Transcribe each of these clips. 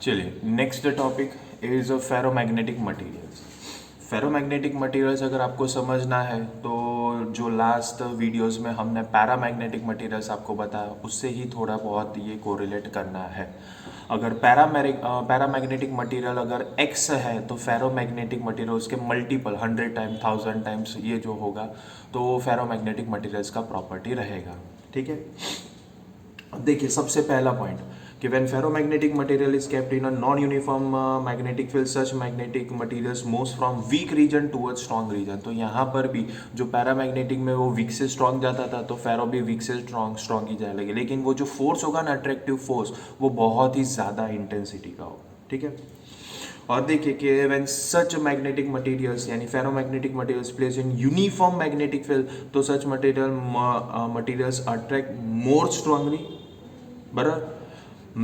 चलिए next topic is ferromagnetic materials. Ferromagnetic materials अगर आपको समझना है तो जो लास्ट वीडियोस में हमने पैरामैग्नेटिक मटेरियल्स आपको बताया उससे ही थोड़ा बहुत ये कोरिलेट करना है। अगर पैरामैग्नेटिक मटेरियल अगर एक्स है तो फेरोमैग्नेटिक मटेरियल उसके मल्टीपल 100 टाइम 1000 टाइम्स ये जो होगा तो वो फेरोमैग्नेटिक मटेरियल्स का प्रॉपर्टी रहेगा। ठीक है, अब देखिए सबसे पहला पॉइंट कि when ferromagnetic material is kept in a non uniform magnetic field such magnetic materials moves from weak region towards strong region. तो यहाँ पर भी जो पैरामैग्नेटिक में वो वीक से स्ट्रॉन्ग जाता था तो फेरो भी वीक से स्ट्रॉन्ग ही जाएगा, लेकिन वो जो फोर्स होगा ना अट्रैक्टिव फोर्स वो बहुत ही ज़्यादा इंटेंसिटी का होगा। ठीक है, और देखिए कि व्हेन सच मैग्नेटिक मटेरियल्स यानी ferromagnetic materials place in uniform magnetic field तो सच मटेरियल्स अट्रैक्ट मोर स्ट्रांगली। बराबर,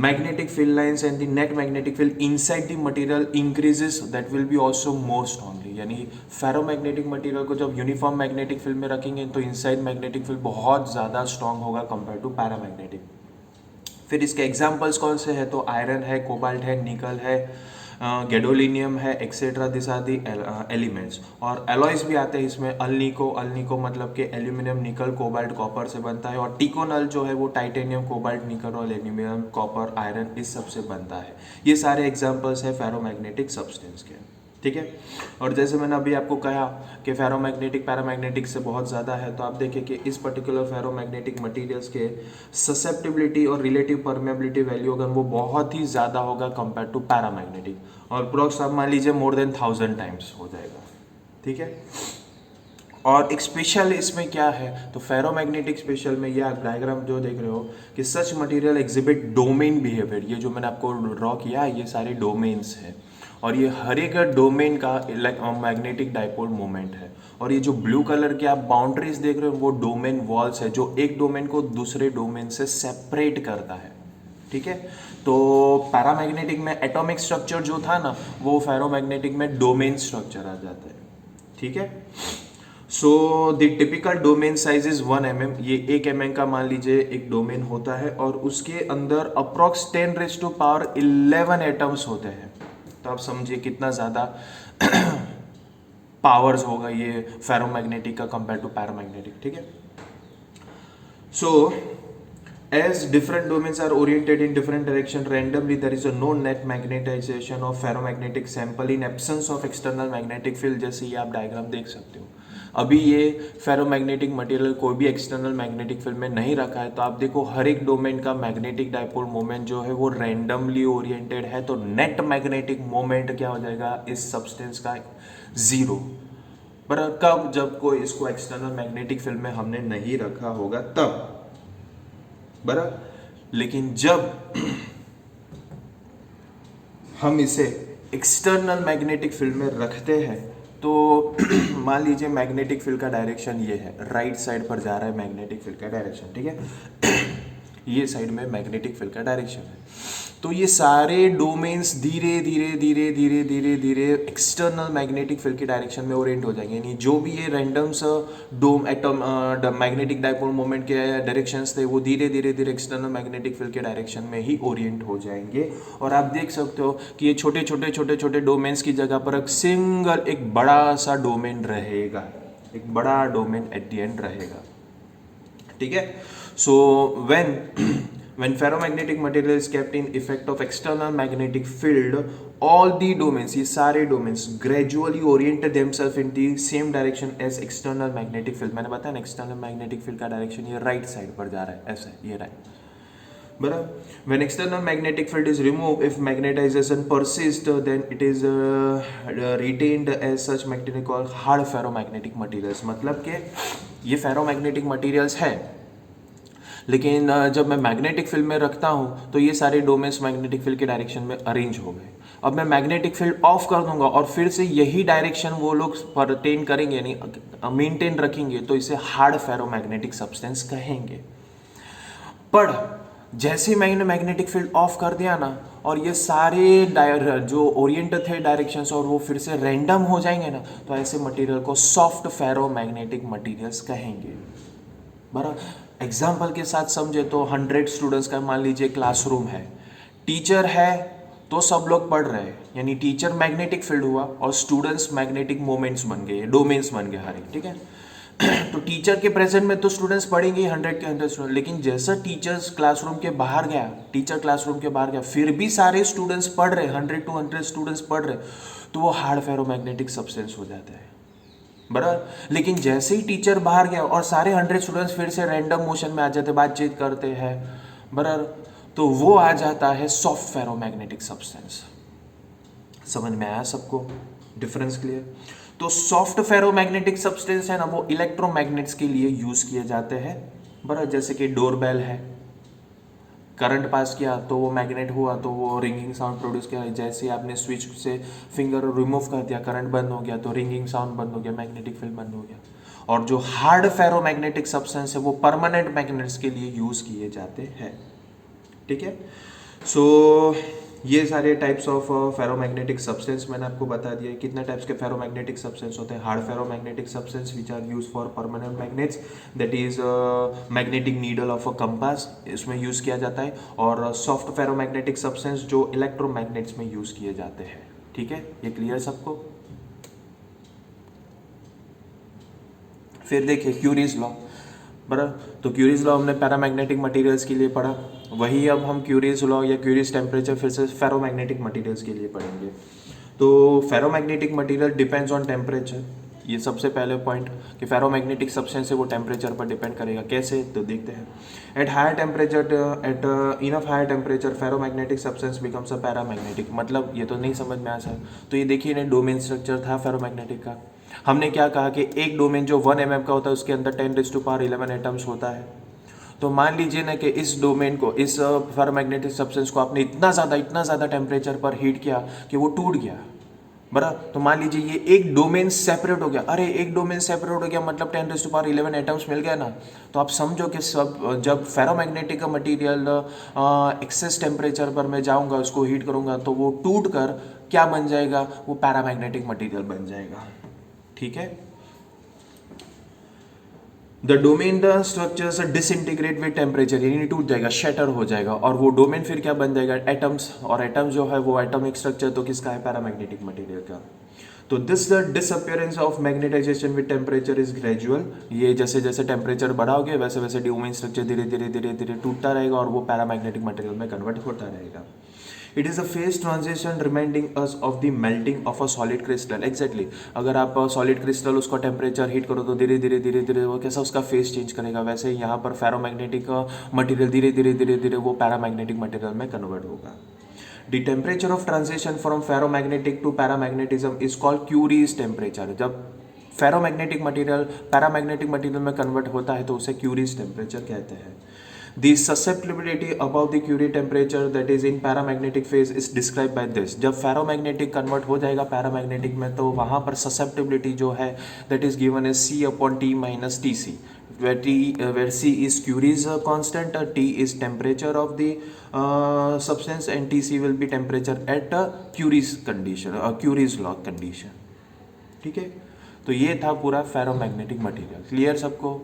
magnetic field lines and the net magnetic field inside the material increases that will be also more strongly। यानी ferromagnetic material को जब uniform magnetic field में रखेंगे तो inside magnetic field बहुत ज़्यादा स्ट्रांग होगा कंपेयर टू पैरामैग्नेटिक। फिर इसके एग्जांपल्स कौन से हैं तो आयरन है, कोबाल्ट है, निकल है, गैडोलिनियम है, etcetera this are the elements. और एलॉयज भी आते हैं इसमें, अल्निको मतलब कि एल्यूमिनियम, निकल, कोबाल्ट, कॉपर से बनता है। और टिकोनल जो है वो टाइटेनियम, कोबाल्ट, निकल और एल्यूमिनियम, कॉपर, आयरन इस सब से बनता है। ये सारे एग्जाम्पल्स हैं फेरोमैग्नेटिक सब्सटेंस के। ठीक है, और जैसे मैंने अभी आपको कहा कि फेरोमैग्नेटिक पैरामैग्नेटिक से बहुत ज़्यादा है, तो आप देखिए कि इस पर्टिकुलर फेरोमैग्नेटिक मटेरियल्स के ससेप्टिबिलिटी और रिलेटिव परमेबिलिटी वैल्यू अगर वो बहुत ही ज़्यादा होगा कंपेयर टू पैरामैग्नेटिक, और प्रोक्स आप मान लीजिए मोर देन 1000 टाइम्स हो जाएगा। ठीक है, और एक स्पेशल इसमें क्या है तो फेरोमैग्नेटिक स्पेशल में ये आप डायग्राम जो देख रहे हो कि सच मटेरियल एग्जिबिट डोमेन बिहेवियर। ये जो मैंने आपको ड्रॉ किया है ये सारे डोमेन्स हैं, और ये हर एक डोमेन का मैग्नेटिक डाइपोल मोमेंट है। और ये जो ब्लू कलर के आप बाउंड्रीज देख रहे हो वो डोमेन वॉल्स है जो एक डोमेन को दूसरे डोमेन से सेपरेट करता है। ठीक है, तो पैरामैग्नेटिक में एटॉमिक स्ट्रक्चर जो था ना वो फेरोमैग्नेटिक में डोमेन स्ट्रक्चर आ जाता है। ठीक है, so the typical domain size is 1 mm। ये 1 mm का मान लीजिए एक डोमेन होता है और उसके अंदर अप्रॉक्स 10⁻11 एटम्स होते हैं। तो आप समझिए कितना ज़्यादा पावर्स होगा ये फेरोमैग्नेटिक का कंपेयर टू पैरामैग्नेटिक। ठीक है, सो as different domains are oriented in different direction randomly there is a no net magnetization of ferromagnetic sample in absence of external magnetic field। जैसे ये आप डायग्राम देख सकते हो, अभी ये फेरोमैग्नेटिक मटेरियल कोई भी एक्सटर्नल मैग्नेटिक फील्ड में नहीं रखा है, तो आप देखो हर एक डोमेन का मैग्नेटिक डाइपोल मोमेंट जो है वो रैंडमली ओरिएंटेड है, तो नेट मैग्नेटिक मोमेंट क्या हो जाएगा इस सब्सटेंस का 0। पर कब, जब कोई इसको एक्सटर्नल मैग्नेटिक फील्ड में हमने नहीं रखा होगा तब। बराबर, लेकिन जब हम इसे एक्सटर्नल मैग्नेटिक फील्ड में रखते हैं तो मान लीजिए मैग्नेटिक फील्ड का डायरेक्शन ये है, राइट साइड पर जा रहा है मैग्नेटिक फील्ड का डायरेक्शन। ठीक है, ये साइड में मैग्नेटिक फील्ड का डायरेक्शन है, तो ये सारे डोमेन्स धीरे धीरे धीरे धीरे धीरे धीरे एक्सटर्नल मैग्नेटिक फील्ड की डायरेक्शन में ओरिएंट हो जाएंगे। यानी जो भी ये रैंडम डोम एटम मैग्नेटिक डाइपोल मोमेंट के डायरेक्शंस थे वो धीरे धीरे धीरे एक्सटर्नल मैग्नेटिक फील्ड के डायरेक्शन में ही ओरिएंट हो जाएंगे। और आप देख सकते हो कि ये छोटे छोटे छोटे छोटे डोमेन्स की जगह पर एक सिंगल एक बड़ा सा डोमेन रहेगा, एक बड़ा डोमेन एट द एंड रहेगा। ठीक है, सो when ferromagnetic material is kept in effect of external magnetic field all the domains, ये सारे domains gradually orient themselves in the same direction as external magnetic field। मैंने बताया ना external magnetic field का direction ये right side पर जा रहा है, ऐसा है ये right। बराबर, when external magnetic field is removed if magnetization persists then it is retained as such material called hard ferromagnetic materials। मतलब कि ये ferromagnetic materials है लेकिन जब मैं मैग्नेटिक फील्ड में रखता हूँ तो ये सारे डोमेन्स मैग्नेटिक फील्ड के डायरेक्शन में अरेंज हो गए। अब मैं मैग्नेटिक फील्ड ऑफ कर दूंगा और फिर से यही डायरेक्शन वो लोग परटेन करेंगे यानी मेंटेन रखेंगे तो इसे हार्ड फेरोमैग्नेटिक सब्सटेंस कहेंगे। पर जैसे ही मैंने मैग्नेटिक फील्ड ऑफ कर दिया ना और ये सारे जो ओरिएंट थे डायरेक्शंस और वो फिर से रैंडम हो जाएंगे ना तो ऐसे मटेरियल को सॉफ्ट फेरोमैग्नेटिक मटेरियल्स कहेंगे। बराबर, एग्जाम्पल के साथ समझे तो 100 स्टूडेंट्स का मान लीजिए क्लासरूम है, टीचर है तो सब लोग पढ़ रहे हैं, यानी टीचर मैग्नेटिक फील्ड हुआ और स्टूडेंट्स मैग्नेटिक मोमेंट्स बन गए, डोमेन्स बन गए हर एक, ठीक है। तो टीचर के प्रेजेंट में तो स्टूडेंट्स पढ़ेंगे 100 के 100 स्टूडेंट, लेकिन जैसा टीचर्स क्लासरूम के बाहर गया, टीचर क्लासरूम के बाहर गया, फिर भी सारे स्टूडेंट्स पढ़ रहे, 100 to 100 स्टूडेंट्स पढ़ रहे, तो वो हार्ड फेरोमैग्नेटिक सब्सटेंस हो जाता है, बराबर। लेकिन जैसे ही टीचर बाहर गया और सारे 100 स्टूडेंट्स फिर से रैंडम मोशन में आ जाते, बातचीत करते हैं, बराबर, तो वो आ जाता है सॉफ्ट फेरोमैग्नेटिक सब्सटेंस। समझ में आया सबको डिफरेंस क्लियर? तो सॉफ्ट फेरोमैग्नेटिक सब्सटेंस है ना, वो इलेक्ट्रोमैग्नेट्स के लिए यूज किए जाते हैं, बराबर। जैसे कि डोरबेल है, करंट पास किया तो वो मैग्नेट हुआ तो वो रिंगिंग साउंड प्रोड्यूस किया। जैसे आपने स्विच से फिंगर रिमूव कर दिया, करंट बंद हो गया तो रिंगिंग साउंड बंद हो गया, मैग्नेटिक फील्ड बंद हो गया। और जो हार्ड फेरोमैग्नेटिक सब्सटेंस है वो परमानेंट मैग्नेट्स के लिए यूज किए जाते हैं, ठीक है। सो ये सारे टाइप्स ऑफ फेरोमैग्नेटिक सब्सटेंस मैंने आपको बता दिया। कितने टाइप्स के फेरोमैग्नेटिक सब्सटेंस होते हैं? Hard ferromagnetic substance which are use for permanent magnets, that is magnetic needle of a compass, इसमें यूज किया जाता है। और सॉफ्ट फेरोमैग्नेटिक सब्सटेंस जो इलेक्ट्रोमैग्नेट्स में यूज किए जाते हैं, ठीक है। ये क्लियर सबको? फिर देखिए क्यूरीज लॉ, बराबर। तो क्यूरीज लॉ हमने पैरामैग्नेटिक मटेरियल्स के लिए पढ़ा, वही अब हम क्यूरीज लॉ या क्यूरीज टेम्परेचर फिर से फेरोमैग्नेटिक मटेरियल्स के लिए पढ़ेंगे। तो ferromagnetic material depends on temperature, ये सबसे पहले पॉइंट कि फेरोमैग्नेटिक सब्सटेंस है वो टेम्परेचर पर डिपेंड करेगा। कैसे? तो देखते हैं। At higher temperature, at enough higher temperature ferromagnetic substance becomes a paramagnetic. मतलब ये तो नहीं समझ में आ सकता। तो ये देखिए ना, डोमेन स्ट्रक्चर था फेरोमैग्नेटिक का। हमने क्या कहा कि एक डोमेन जो 1 mm का होता है उसके अंदर 10⁻11 एटम्स होता है। तो मान लीजिए ना कि इस डोमेन को, इस फेरोमैग्नेटिक सब्सटेंस को आपने इतना ज़्यादा टेम्परेचर पर हीट किया कि वो टूट गया, बराबर। तो मान लीजिए ये एक डोमेन सेपरेट हो गया। अरे एक डोमेन सेपरेट हो गया मतलब 10⁻11 एटम्स मिल गया ना। तो आप समझो कि सब, जब फेरोमैग्नेटिक का मटीरियल एक्सेस टेम्परेचर पर मैं जाऊंगा, उसको हीट करूंगा, तो वो टूट कर क्या बन जाएगा? वो पैरामैग्नेटिक मटीरियल बन जाएगा, ठीक है। The domain the structures disintegrate with temperature, यानी टूट जाएगा, शैटर हो जाएगा, और वो डोमेन फिर क्या बन जाएगा? एटम्स। और एटम जो है वो एटॉमिक स्ट्रक्चर तो किसका है? पैरामैग्नेटिक मटेरियल का। तो this the disappearance of magnetization with temperature is gradual. ये जैसे जैसे टेम्परेचर बढ़ाओगे वैसे वैसे डोमेन स्ट्रक्चर धीरे धीरे धीरे धीरे टूटता रहेगा और वो पैरामैग्नेटिक मटेरियल में कन्वर्ट होता रहेगा। It is a phase transition reminding us of the melting of a solid crystal. Exactly, अगर आप सॉलिड क्रिस्टल उसका टेम्परेचर हीट करो तो धीरे धीरे धीरे धीरे वो कैसा उसका फेज चेंज करेगा, वैसे यहाँ पर फेरोमैग्नेटिक मटेरियल धीरे धीरे धीरे धीरे वो पैरामैग्नेटिक मटेरियल में कन्वर्ट होगा। The temperature of transition from ferromagnetic to paramagnetism is called Curie's temperature. जब फेरोमैग्नेटिक मटेरियल पैरामैग्नेटिक मटेरियल में कन्वर्ट होता है तो उसे क्यूरीज टेम्परेचर कहते हैं। The susceptibility above the Curie temperature that is in paramagnetic phase is described by this. जब ferromagnetic convert हो जाएगा पैरामैग्नेटिक में तो वहाँ पर susceptibility जो है that is given as C/T minus Tc, where C is Curie's constant, T is temperature of the substance and Tc will be temperature at Curie's condition, Curie's law condition, ठीक है। तो ये था पूरा फेरोमैग्नेटिक मटेरियल। क्लियर सबको?